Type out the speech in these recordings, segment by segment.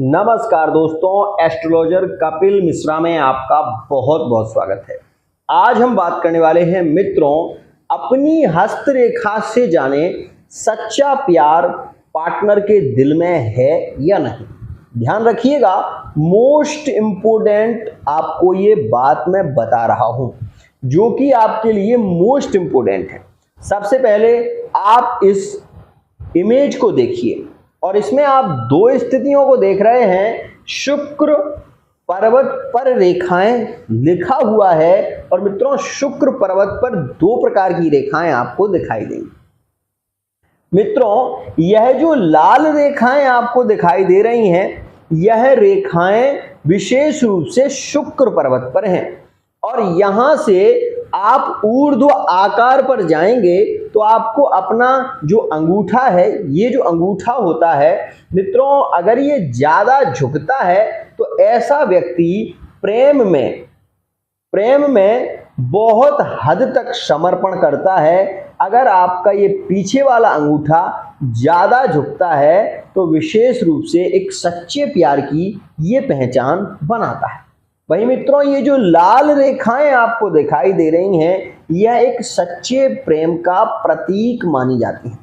नमस्कार दोस्तों, एस्ट्रोलॉजर कपिल मिश्रा में आपका बहुत बहुत स्वागत है। आज हम बात करने वाले हैं मित्रों, अपनी हस्तरेखा से जाने सच्चा प्यार पार्टनर के दिल में है या नहीं। ध्यान रखिएगा, मोस्ट इम्पोर्टेंट आपको ये बात मैं बता रहा हूं जो कि आपके लिए मोस्ट इम्पोर्टेंट है। सबसे पहले आप इस इमेज को देखिए और इसमें आप दो स्थितियों को देख रहे हैं। शुक्र पर्वत पर रेखाएं लिखा हुआ है और मित्रों शुक्र पर्वत पर दो प्रकार की रेखाएं आपको दिखाई देंगी। मित्रों, यह जो लाल रेखाएं आपको दिखाई दे रही हैं, यह रेखाएं विशेष रूप से शुक्र पर्वत पर हैं और यहां से आप ऊर्ध्व आकार पर जाएंगे तो आपको अपना जो अंगूठा है, ये जो अंगूठा होता है मित्रों, अगर ये ज्यादा झुकता है तो ऐसा व्यक्ति प्रेम में बहुत हद तक समर्पण करता है। अगर आपका ये पीछे वाला अंगूठा ज्यादा झुकता है तो विशेष रूप से एक सच्चे प्यार की ये पहचान बनाता है। वही मित्रों, ये जो लाल रेखाएं आपको दिखाई दे रही हैं, यह एक सच्चे प्रेम का प्रतीक मानी जाती है।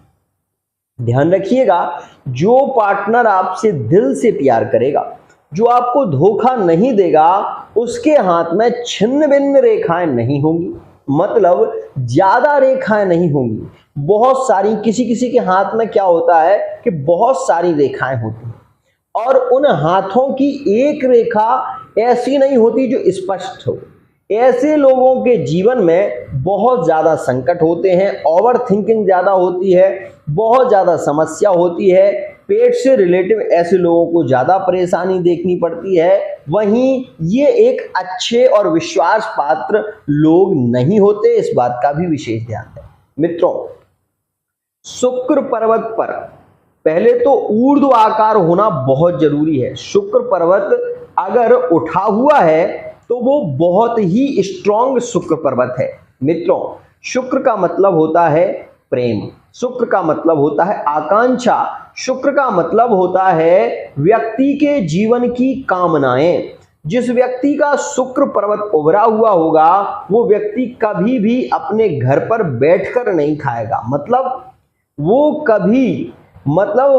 ध्यान रखिएगा, जो पार्टनर आपसे दिल से प्यार करेगा, जो आपको धोखा नहीं देगा, उसके हाथ में छिन्न भिन्न रेखाएं नहीं होंगी, मतलब ज्यादा रेखाएं नहीं होंगी। बहुत सारी किसी के हाथ में क्या होता है कि बहुत सारी रेखाएं होती हैं और उन हाथों की एक रेखा ऐसी नहीं होती जो स्पष्ट हो। ऐसे लोगों के जीवन में बहुत ज्यादा संकट होते हैं, ओवर थिंकिंग ज्यादा होती है, बहुत ज्यादा समस्या होती है, पेट से रिलेटिव ऐसे लोगों को ज्यादा परेशानी देखनी पड़ती है। वहीं ये एक अच्छे और विश्वास पात्र लोग नहीं होते, इस बात का भी विशेष ध्यान है। मित्रों, शुक्र पर्वत पर पहले तो ऊर्ध्व आकार होना बहुत जरूरी है। शुक्र पर्वत अगर उठा हुआ है तो वो बहुत ही स्ट्रॉन्ग शुक्र पर्वत है। मित्रों, शुक्र का मतलब होता है प्रेम, शुक्र का मतलब होता है आकांक्षा, शुक्र का मतलब होता है व्यक्ति के जीवन की कामनाएं। जिस व्यक्ति का शुक्र पर्वत उभरा हुआ होगा वो व्यक्ति कभी भी अपने घर पर बैठकर नहीं खाएगा, मतलब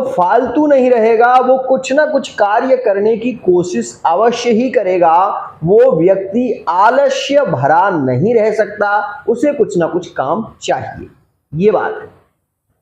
फालतू नहीं रहेगा, वो कुछ ना कुछ कार्य करने की कोशिश अवश्य ही करेगा। वो व्यक्ति आलस्य भरा नहीं रह सकता, उसे कुछ ना कुछ काम चाहिए, ये बात है।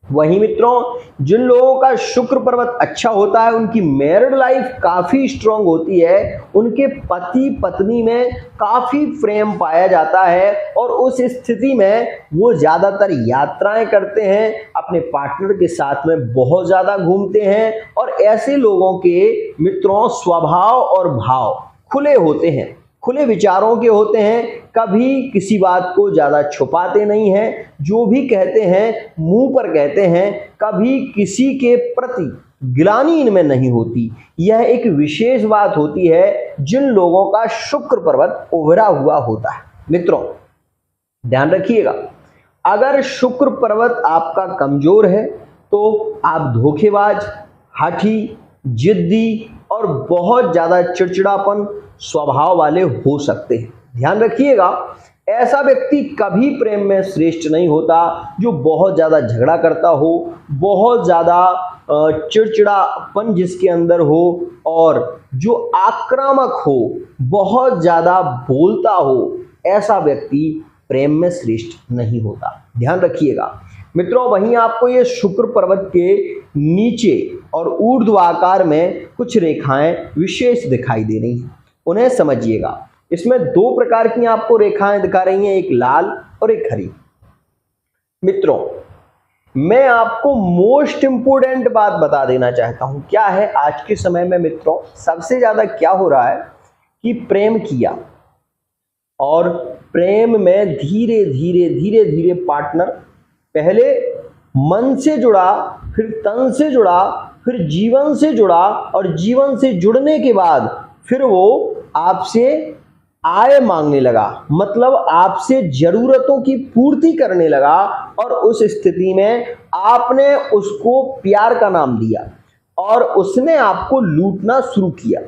वहीं मित्रों, जिन लोगों का शुक्र पर्वत अच्छा होता है उनकी मैरिड लाइफ काफी स्ट्रांग होती है, उनके पति पत्नी में काफी प्रेम पाया जाता है और उस स्थिति में वो ज्यादातर यात्राएं करते हैं, अपने पार्टनर के साथ में बहुत ज्यादा घूमते हैं और ऐसे लोगों के मित्रों स्वभाव और भाव खुले होते हैं, खुले विचारों के होते हैं, कभी किसी बात को ज्यादा छुपाते नहीं हैं, जो भी कहते हैं मुंह पर कहते हैं, कभी किसी के प्रति गिलानी इनमें नहीं होती। यह एक विशेष बात होती है जिन लोगों का शुक्र पर्वत उभरा हुआ होता है। मित्रों, ध्यान रखिएगा, अगर शुक्र पर्वत आपका कमजोर है तो आप धोखेबाज, हठी, जिद्दी और बहुत ज्यादा चिड़चिड़ापन स्वभाव वाले हो सकते हैं। ध्यान रखिएगा, ऐसा व्यक्ति कभी प्रेम में श्रेष्ठ नहीं होता जो बहुत ज्यादा झगड़ा करता हो, बहुत ज्यादा चिड़चिड़ापन जिसके अंदर हो और जो आक्रामक हो, बहुत ज्यादा बोलता हो, ऐसा व्यक्ति प्रेम में श्रेष्ठ नहीं होता। ध्यान रखिएगा मित्रों, वहीं आपको ये शुक्र पर्वत के नीचे और ऊर्ध्व आकार में कुछ रेखाएं विशेष दिखाई दे रही हैं, उन्हें समझिएगा। इसमें दो प्रकार की आपको रेखाएं दिखा रही हैं, एक लाल और एक हरी। मित्रों, मैं आपको मोस्ट इंपोर्टेंट बात बता देना चाहता हूं। क्या है आज के समय में मित्रों, सबसे ज्यादा क्या हो रहा है कि प्रेम किया और प्रेम में धीरे धीरे पार्टनर पहले मन से जुड़ा, फिर तन से जुड़ा, फिर जीवन से जुड़ा और जीवन से जुड़ने के बाद फिर वो आपसे आय मांगने लगा, मतलब आपसे जरूरतों की पूर्ति करने लगा और उस स्थिति में आपने उसको प्यार का नाम दिया और उसने आपको लूटना शुरू किया।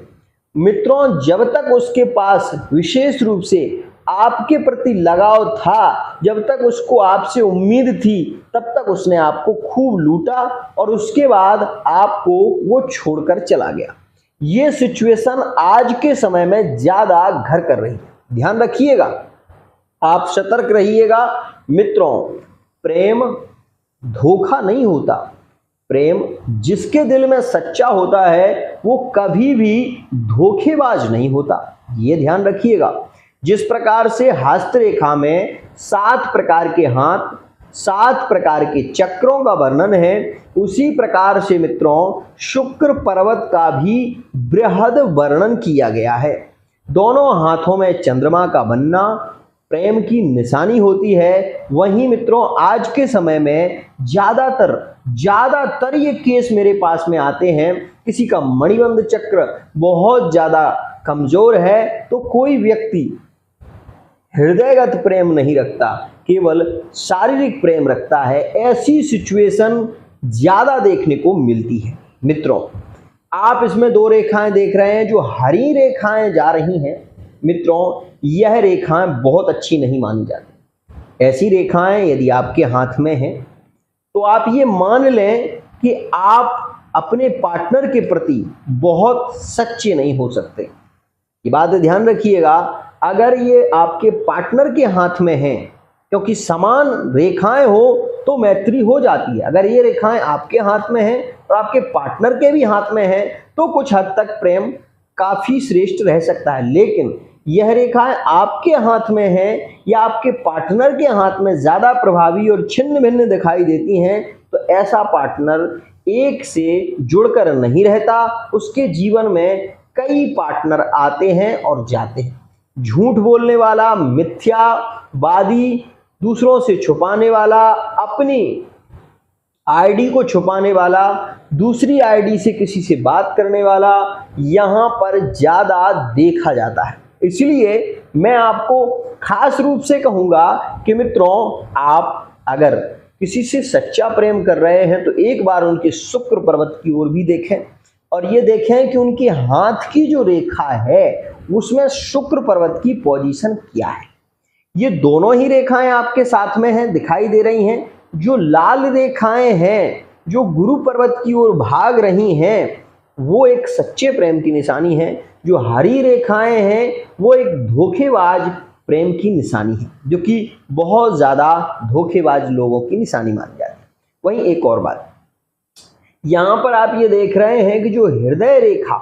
मित्रों, जब तक उसके पास विशेष रूप से आपके प्रति लगाव था, जब तक उसको आपसे उम्मीद थी, तब तक उसने आपको खूब लूटा और उसके बाद आपको वो छोड़कर चला गया। ये सिचुएशन आज के समय में ज्यादा घर कर रही है, ध्यान रखिएगा, आप सतर्क रहिएगा। मित्रों, प्रेम धोखा नहीं होता। प्रेम जिसके दिल में सच्चा होता है वो कभी भी धोखेबाज नहीं होता, ये ध्यान रखिएगा। जिस प्रकार से हस्तरेखा में 7 प्रकार के हाथ, 7 प्रकार के चक्रों का वर्णन है, उसी प्रकार से मित्रों शुक्र पर्वत का भी बृहद वर्णन किया गया है। दोनों हाथों में चंद्रमा का बनना प्रेम की निशानी होती है। वहीं मित्रों आज के समय में ज्यादातर ये केस मेरे पास में आते हैं, किसी का मणिबंध चक्र बहुत ज्यादा कमजोर है तो कोई व्यक्ति हृदयगत प्रेम नहीं रखता, केवल शारीरिक प्रेम रखता है। ऐसी सिचुएशन ज्यादा देखने को मिलती है। मित्रों, आप इसमें 2 रेखाएं देख रहे हैं, जो हरी रेखाएं जा रही हैं। मित्रों, यह रेखाएं बहुत अच्छी नहीं मानी जाती। ऐसी रेखाएं यदि आपके हाथ में हैं तो आप ये मान लें कि आप अपने पार्टनर के प्रति बहुत सच्चे नहीं हो सकते। ये बात ध्यान रखिएगा, अगर ये आपके पार्टनर के हाथ में हैं, क्योंकि समान रेखाएं हो तो मैत्री हो जाती है। अगर ये रेखाएं आपके हाथ में हैं और आपके पार्टनर के भी हाथ में हैं तो कुछ हद तक प्रेम काफी श्रेष्ठ रह सकता है। लेकिन यह रेखाएं आपके हाथ में हैं या आपके पार्टनर के हाथ में ज्यादा प्रभावी और छिन्न भिन्न दिखाई देती हैं, तो ऐसा पार्टनर एक से जुड़कर नहीं रहता। उसके जीवन में कई पार्टनर आते हैं और जाते हैं। झूठ बोलने वाला, मिथ्यावादी, दूसरों से छुपाने वाला, अपनी आईडी को छुपाने वाला, दूसरी आईडी से किसी से बात करने वाला, यहां पर ज्यादा देखा जाता है। इसलिए मैं आपको खास रूप से कहूंगा कि मित्रों, आप अगर किसी से सच्चा प्रेम कर रहे हैं तो एक बार उनके शुक्र पर्वत की ओर भी देखें और ये देखें कि उनके हाथ की जो रेखा है उसमें शुक्र पर्वत की पोजीशन क्या है। ये दोनों ही रेखाएं आपके साथ में हैं, दिखाई दे रही हैं। जो लाल रेखाएं हैं जो गुरु पर्वत की ओर भाग रही हैं वो एक सच्चे प्रेम की निशानी है। जो हरी रेखाएं हैं वो एक धोखेबाज प्रेम की निशानी है, जो कि बहुत ज्यादा धोखेबाज लोगों की निशानी मानी जाती है। वहीं एक और बात, यहां पर आप ये देख रहे हैं कि जो हृदय रेखा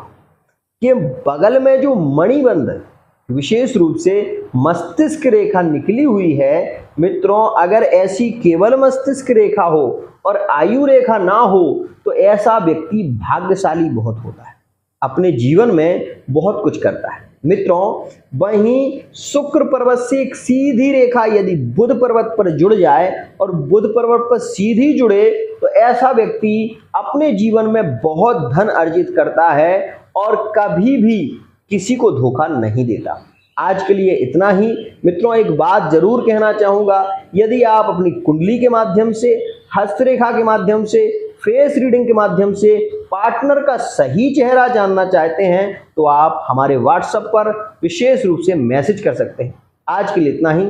के बगल में जो मणिबंध, विशेष रूप से मस्तिष्क रेखा निकली हुई है। मित्रों, अगर ऐसी केवल मस्तिष्क रेखा हो और आयु रेखा ना हो तो ऐसा व्यक्ति भाग्यशाली बहुत होता है, अपने जीवन में बहुत कुछ करता है। मित्रों, वहीं शुक्र पर्वत से एक सीधी रेखा यदि बुध पर्वत पर जुड़ जाए और बुध पर्वत पर सीधी जुड़े तो ऐसा व्यक्ति अपने जीवन में बहुत धन अर्जित करता है और कभी भी किसी को धोखा नहीं देता। आज के लिए इतना ही। मित्रों, एक बात जरूर कहना चाहूंगा, यदि आप अपनी कुंडली के माध्यम से, हस्तरेखा के माध्यम से, फेस रीडिंग के माध्यम से पार्टनर का सही चेहरा जानना चाहते हैं तो आप हमारे व्हाट्सएप पर विशेष रूप से मैसेज कर सकते हैं। आज के लिए इतना ही।